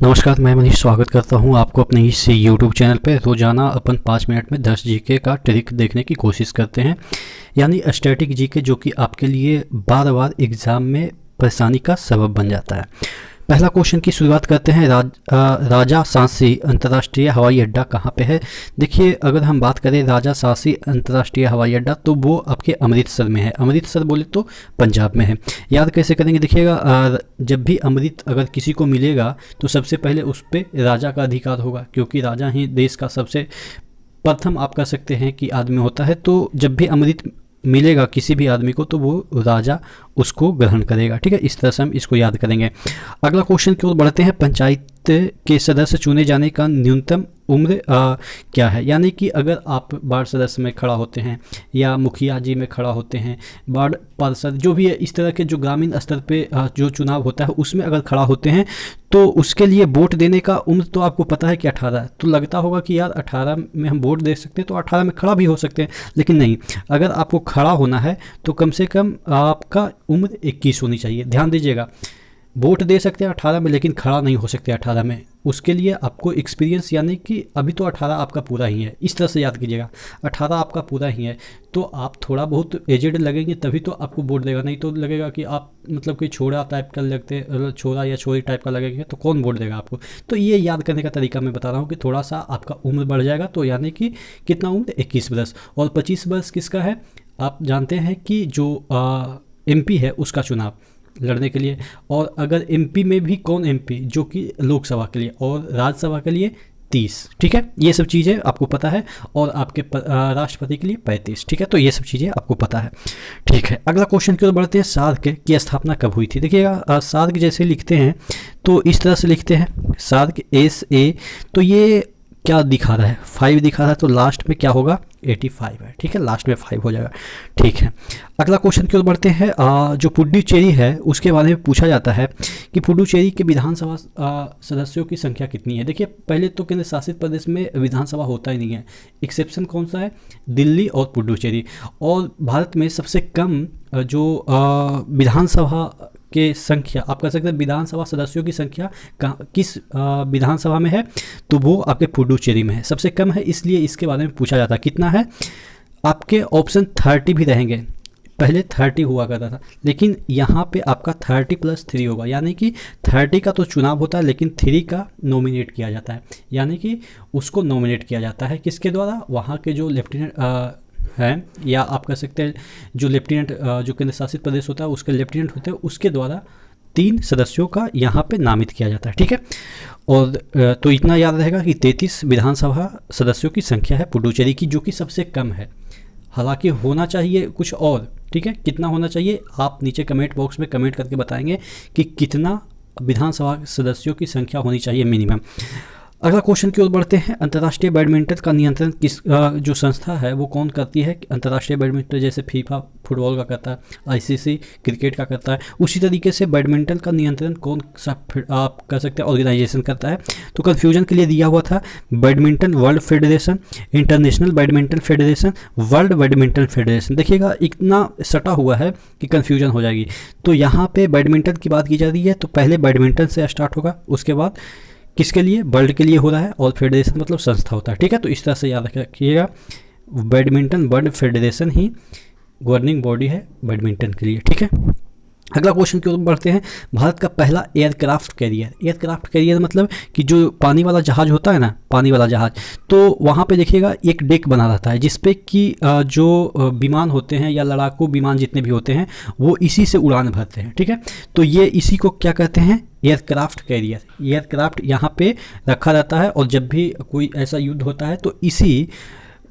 नमस्कार, मैं मनीष स्वागत करता हूं आपको अपने इस यूट्यूब चैनल पे। रोज़ाना अपन 5 मिनट में 10 जीके का ट्रिक देखने की कोशिश करते हैं, यानी स्टैटिक जीके, जो कि आपके लिए बार बार एग्ज़ाम में परेशानी का सबब बन जाता है। पहला क्वेश्चन की शुरुआत करते हैं। राजा सांची अंतर्राष्ट्रीय हवाई अड्डा कहाँ पे है? देखिए, अगर हम बात करें राजा सांची अंतर्राष्ट्रीय हवाई अड्डा, तो वो आपके अमृतसर में है। अमृतसर बोले तो पंजाब में है। याद कैसे करेंगे? देखिएगा, जब भी अमृत अगर किसी को मिलेगा तो सबसे पहले उस पर राजा का अधिकार होगा, क्योंकि राजा ही देश का सबसे प्रथम आप कह सकते हैं कि आदमी होता है। तो जब भी अमृत मिलेगा किसी भी आदमी को तो वो राजा उसको ग्रहण करेगा। ठीक है, इस तरह से हम इसको याद करेंगे। अगला क्वेश्चन की ओर बढ़ते हैं। पंचायत के सदस्य चुने जाने का न्यूनतम उम्र क्या है? यानी कि अगर आप वार्ड सदस्य में खड़ा होते हैं या मुखिया जी में खड़ा होते हैं, वार्ड पार्षद जो भी है, इस तरह के जो ग्रामीण स्तर पे जो चुनाव होता है उसमें अगर खड़ा होते हैं तो उसके लिए वोट देने का उम्र तो आपको पता है कि 18 है। तो लगता होगा कि यार 18 में हम वोट दे सकते हैं, तो 18 में खड़ा भी हो सकते हैं, लेकिन नहीं। अगर आपको खड़ा होना है तो कम से कम आपका उम्र 21 होनी चाहिए। ध्यान दीजिएगा, वोट दे सकते हैं 18 में, लेकिन खड़ा नहीं हो सकते 18 में। उसके लिए आपको एक्सपीरियंस, यानी कि अभी तो 18 आपका पूरा ही है, इस तरह से याद कीजिएगा। 18 आपका पूरा ही है तो आप थोड़ा बहुत एजेड लगेंगे तभी तो आपको वोट देगा, नहीं तो लगेगा कि आप मतलब कि छोरा टाइप का लगते, छोरा या छोरी टाइप का लगेंगे तो कौन वोट देगा आपको। तो ये याद करने का तरीका मैं बता रहा हूँ कि थोड़ा सा आपका उम्र बढ़ जाएगा। तो यानी कि कितना उम्र? 21 वर्ष। और 25 वर्ष किसका है? आप जानते हैं कि जो MP है उसका चुनाव लड़ने के लिए। और अगर MP में भी कौन MP, जो कि लोकसभा के लिए, और राज्यसभा के लिए 30। ठीक है, ये सब चीज़ें आपको पता है। और आपके राष्ट्रपति के लिए 35। ठीक है, तो ये सब चीज़ें आपको पता है। ठीक है, अगला क्वेश्चन की ओर बढ़ते हैं। सार्क की स्थापना कब हुई थी? देखिएगा, सार्क जैसे लिखते हैं तो इस तरह से लिखते हैं, सार्क SA। तो ये क्या दिखा रहा है? 5 दिखा रहा है, तो लास्ट में क्या होगा? 85 है। ठीक है, लास्ट में 5 हो जाएगा। ठीक है, अगला क्वेश्चन की ओर बढ़ते हैं। जो पुडुचेरी है उसके बारे में पूछा जाता है कि पुडुचेरी के विधानसभा सदस्यों की संख्या कितनी है? देखिए, पहले तो केंद्र शासित प्रदेश में विधानसभा होता ही नहीं है। एक्सेप्शन कौन सा है? दिल्ली और पुडुचेरी। और भारत में सबसे कम जो विधानसभा के संख्या, आप कह सकते हैं विधानसभा सदस्यों की संख्या किस विधानसभा में है? तो वो आपके पुडुचेरी में है, सबसे कम है, इसलिए इसके बारे में पूछा जाता है। कितना है? आपके ऑप्शन 30 भी रहेंगे। पहले 30 हुआ करता था, लेकिन यहाँ पे आपका 30 + 3 होगा, यानी कि 30 का तो चुनाव होता है, लेकिन 3 का नॉमिनेट किया जाता है। यानी कि उसको नॉमिनेट किया जाता है किसके द्वारा? वहाँ के जो लेफ्टिनेंट हैं, या आप कह सकते हैं जो लेफ्टिनेंट, जो केंद्र शासित प्रदेश होता है उसके लेफ्टिनेंट होते हैं, उसके द्वारा 3 सदस्यों का यहाँ पे नामित किया जाता है। ठीक है, और तो इतना याद रहेगा कि 33 विधानसभा सदस्यों की संख्या है पुडुचेरी की, जो कि सबसे कम है। हालांकि होना चाहिए कुछ और। ठीक है, कितना होना चाहिए आप नीचे कमेंट बॉक्स में कमेंट करके बताएंगे कि कितना विधानसभा सदस्यों की संख्या होनी चाहिए मिनिमम। अगला क्वेश्चन की ओर बढ़ते हैं। अंतर्राष्ट्रीय बैडमिंटन का नियंत्रण किस जो संस्था है वो कौन करती है? अंतर्राष्ट्रीय बैडमिंटन जैसे फीफा फुटबॉल का करता है, ICC क्रिकेट का करता है, उसी तरीके से बैडमिंटन का नियंत्रण कौन सा आप कह सकते हैं ऑर्गेनाइजेशन करता है? तो कन्फ्यूजन के लिए दिया हुआ था badminton world federation, international badminton federation, world badminton federation. देखिएगा, इतना सटा हुआ है कि कन्फ्यूजन हो जाएगी। तो यहाँ पे बैडमिंटन की बात की जा रही है, तो पहले बैडमिंटन से स्टार्ट होगा, उसके बाद किसके लिए? वर्ल्ड के लिए हो रहा है, और फेडरेशन मतलब संस्था होता है। ठीक है, तो इस तरह से याद रखिएगा, बैडमिंटन वर्ल्ड फेडरेशन ही गवर्निंग बॉडी है बैडमिंटन के लिए। ठीक है, अगला क्वेश्चन की ओर बढ़ते हैं। भारत का पहला एयरक्राफ्ट कैरियर। एयरक्राफ्ट कैरियर मतलब कि जो पानी वाला जहाज होता है ना, पानी वाला जहाज, तो वहाँ पे देखिएगा एक डेक बना रहता है जिसपे कि जो विमान होते हैं या लड़ाकू विमान जितने भी होते हैं वो इसी से उड़ान भरते हैं। ठीक है, तो ये इसी को क्या कहते हैं? Aircraft carrier. एयरक्राफ्ट यहाँ पे रखा रहता है, और जब भी कोई ऐसा युद्ध होता है तो इसी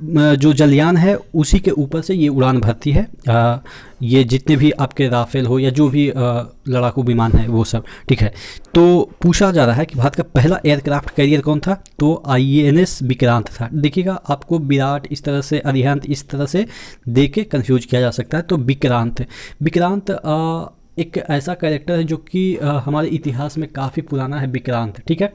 जो जलयान है उसी के ऊपर से ये उड़ान भरती है। ये जितने भी आपके राफेल हो या जो भी लड़ाकू विमान है वो सब। ठीक है, तो पूछा जा रहा है कि भारत का पहला एयरक्राफ्ट कैरियर कौन था? तो INS विक्रांत था। देखिएगा, आपको विराट इस तरह से, अरिहंत इस तरह से दे के कन्फ्यूज किया जा सकता है। तो विक्रांत एक ऐसा कैरेक्टर है जो कि हमारे इतिहास में काफ़ी पुराना है, विक्रांत। ठीक है,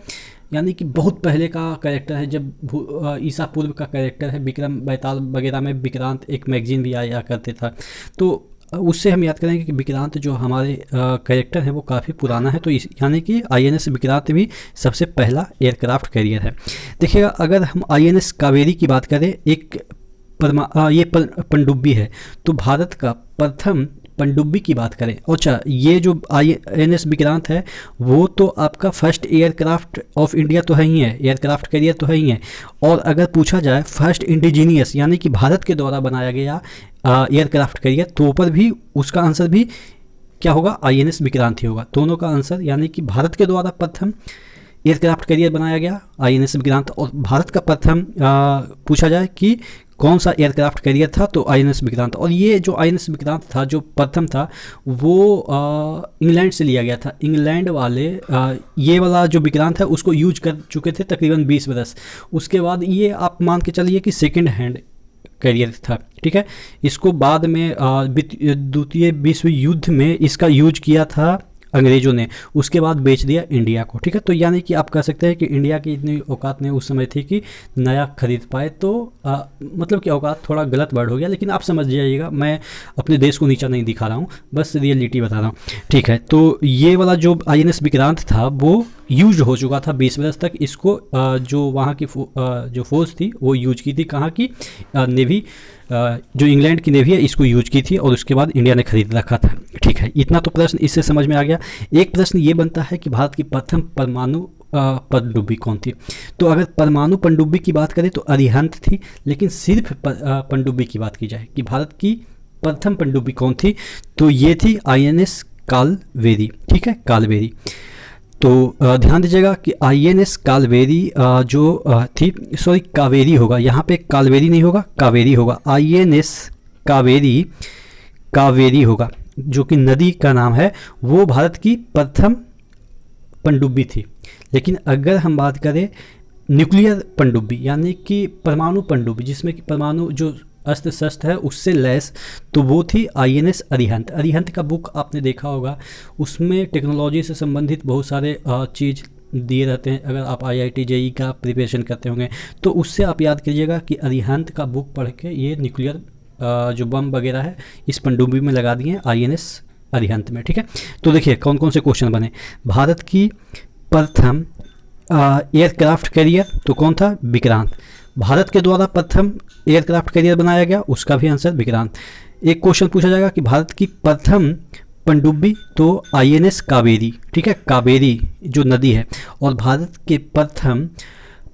यानी कि बहुत पहले का कैरेक्टर है, जब ईसा पूर्व का कैरेक्टर है। विक्रम बेताल वगैरह में विक्रांत एक मैगजीन भी आया करते था। तो उससे हम याद करेंगे कि विक्रांत जो हमारे कैरेक्टर है वो काफ़ी पुराना है, तो इस यानी कि INS विक्रांत भी सबसे पहला एयरक्राफ्ट कैरियर है। देखिएगा, अगर हम INS कावेरी की बात करें, एक ये पनडुब्बी है, तो भारत का प्रथम पनडुब्बी की बात करें, अच्छा ये जो INS विक्रांत है वो तो आपका फर्स्ट एयरक्राफ्ट ऑफ इंडिया तो है ही है, एयरक्राफ्ट कैरियर तो है ही है। और अगर पूछा जाए फर्स्ट इंडिजीनियस यानी कि भारत के द्वारा बनाया गया एयरक्राफ्ट कैरियर, तो पर भी उसका आंसर भी क्या होगा, INS विक्रांत ही होगा। दोनों का आंसर, यानी कि भारत के द्वारा प्रथम एयरक्राफ्ट कैरियर बनाया गया INS विक्रांत, और भारत का प्रथम पूछा जाए कि कौन सा एयरक्राफ्ट कैरियर था, तो INS विक्रांत। और ये जो INS विक्रांत था जो प्रथम था वो इंग्लैंड से लिया गया था। इंग्लैंड वाले ये वाला जो विक्रांत है उसको यूज कर चुके थे तकरीबन 20 बरस। उसके बाद ये आप मान के चलिए कि सेकेंड हैंड कैरियर था, ठीक है। इसको बाद में द्वितीय विश्व युद्ध में इसका यूज किया था अंग्रेज़ों ने, उसके बाद बेच दिया इंडिया को, ठीक है। तो यानी कि आप कह सकते हैं कि इंडिया की इतनी औकात नहीं उस समय थी कि नया खरीद पाए, तो मतलब कि औकात थोड़ा गलत वर्ड हो गया, लेकिन आप समझ जाइएगा, मैं अपने देश को नीचा नहीं दिखा रहा हूँ, बस रियलिटी बता रहा हूँ, ठीक है। तो ये वाला जो INS विक्रांत था वो यूज हो चुका था 20 बरस तक। इसको जो वहाँ की जो फोर्स थी वो यूज की थी, कहाँ की नेवी, जो इंग्लैंड की नेवी है इसको यूज की थी, और उसके बाद इंडिया ने खरीद रखा था, ठीक है। इतना तो प्रश्न इससे समझ में आ गया। एक प्रश्न ये बनता है कि भारत की प्रथम परमाणु पनडुब्बी कौन थी। तो अगर परमाणु पनडुब्बी की बात करें तो अरिहंत थी, लेकिन सिर्फ पनडुब्बी की बात की जाए कि भारत की प्रथम पनडुब्बी कौन थी, तो ये थी INS कालवेरी, ठीक है, कालवेरी। तो ध्यान दीजिएगा कि INS कालवेरी जो थी, सॉरी कावेरी होगा, यहाँ पे कालवेरी नहीं होगा, कावेरी होगा। INS कावेरी, कावेरी होगा, जो कि नदी का नाम है, वो भारत की प्रथम पनडुब्बी थी। लेकिन अगर हम बात करें न्यूक्लियर पनडुब्बी यानी कि परमाणु पनडुब्बी, जिसमें कि परमाणु जो अस्त्र शस्त्र है उससे लैस, तो वो थी INS अरिहंत। अरिहंत का बुक आपने देखा होगा, उसमें टेक्नोलॉजी से संबंधित बहुत सारे चीज़ दिए रहते हैं। अगर आप IIT JEE का प्रिपरेशन करते होंगे तो उससे आप याद कीजिएगा कि अरिहंत का बुक पढ़ के ये न्यूक्लियर जो बम वगैरह है इस पनडुब्बी में लगा दिए INS अरिहंत में, ठीक है। तो देखिए कौन कौन से क्वेश्चन बने। भारत की प्रथम एयरक्राफ्ट कैरियर तो कौन था, विक्रांत। भारत के द्वारा प्रथम एयरक्राफ्ट कैरियर बनाया गया, उसका भी आंसर विक्रांत। एक क्वेश्चन पूछा जाएगा कि भारत की प्रथम पनडुब्बी तो INS कावेरी, ठीक है, कावेरी जो नदी है। और भारत के प्रथम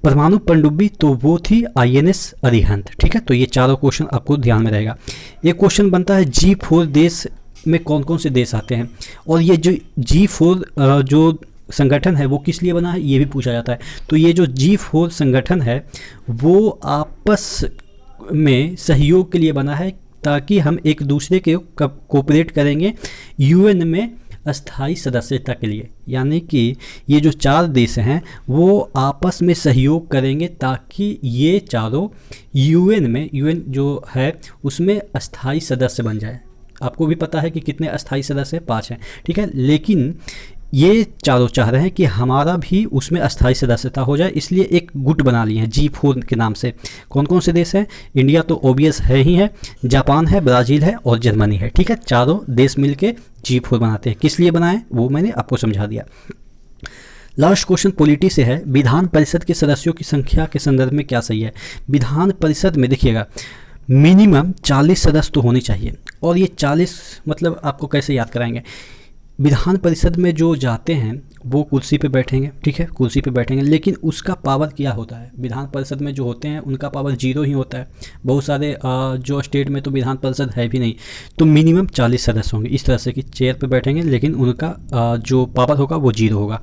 परमाणु पनडुब्बी तो वो थी INS अरिहंत, ठीक है। तो ये चारों क्वेश्चन आपको ध्यान में रहेगा। एक क्वेश्चन बनता है G4 देश में कौन कौन से देश आते हैं, और ये जो G4 जो संगठन है वो किस लिए बना है ये भी पूछा जाता है। तो ये जो G4 संगठन है वो आपस में सहयोग के लिए बना है, ताकि हम एक दूसरे के कोऑपरेट करेंगे UN में अस्थाई सदस्यता के लिए। यानी कि ये जो चार देश हैं वो आपस में सहयोग करेंगे ताकि ये चारों UN में, UN जो है उसमें अस्थाई सदस्य बन जाए। आपको भी पता है कि कितने अस्थाई सदस्य हैं, 5 हैं, ठीक है। लेकिन ये चारों चाह रहे हैं कि हमारा भी उसमें अस्थाई सदस्यता हो जाए, इसलिए एक गुट बना लिए हैं G4 के नाम से। कौन कौन से देश हैं, इंडिया तो ओबियस है ही है, जापान है, ब्राज़ील है और जर्मनी है, ठीक है। चारों देश मिलके G4 बनाते हैं। किस लिए बनाए वो मैंने आपको समझा दिया। लास्ट क्वेश्चन पॉलिटी से है, विधान परिषद के सदस्यों की संख्या के संदर्भ में क्या सही है। विधान परिषद में देखिएगा मिनिमम 40 सदस्य तो होने चाहिए, और ये 40 मतलब आपको कैसे याद कराएंगे। विधान परिषद में जो जाते हैं वो कुर्सी पे बैठेंगे, ठीक है, कुर्सी पे बैठेंगे, लेकिन उसका पावर क्या होता है। विधान परिषद में जो होते हैं उनका पावर 0 ही होता है। बहुत सारे जो स्टेट में तो विधान परिषद है भी नहीं। तो मिनिमम 40 सदस्य होंगे, इस तरह से कि चेयर पे बैठेंगे, लेकिन उनका जो पावर होगा वो 0 होगा।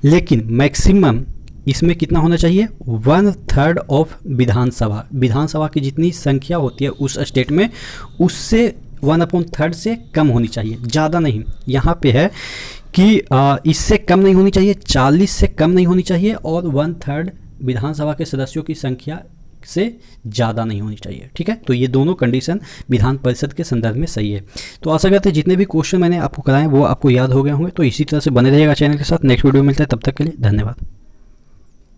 लेकिन मैक्सिमम इसमें कितना होना चाहिए, 1/3 ऑफ विधानसभा। विधानसभा की जितनी संख्या होती है उस स्टेट में, उससे 1/3 से कम होनी चाहिए, ज़्यादा नहीं। यहाँ पे है कि इससे कम नहीं होनी चाहिए, 40 से कम नहीं होनी चाहिए, और 1/3 विधानसभा के सदस्यों की संख्या से ज़्यादा नहीं होनी चाहिए, ठीक है। तो ये दोनों कंडीशन विधान परिषद के संदर्भ में सही है। तो आशा करते हैं जितने भी क्वेश्चन मैंने आपको कराए वो आपको याद हो गए होंगे। तो इसी तरह से बने रहिएगा चैनल के साथ। नेक्स्ट वीडियो मिलता है, तब तक के लिए धन्यवाद।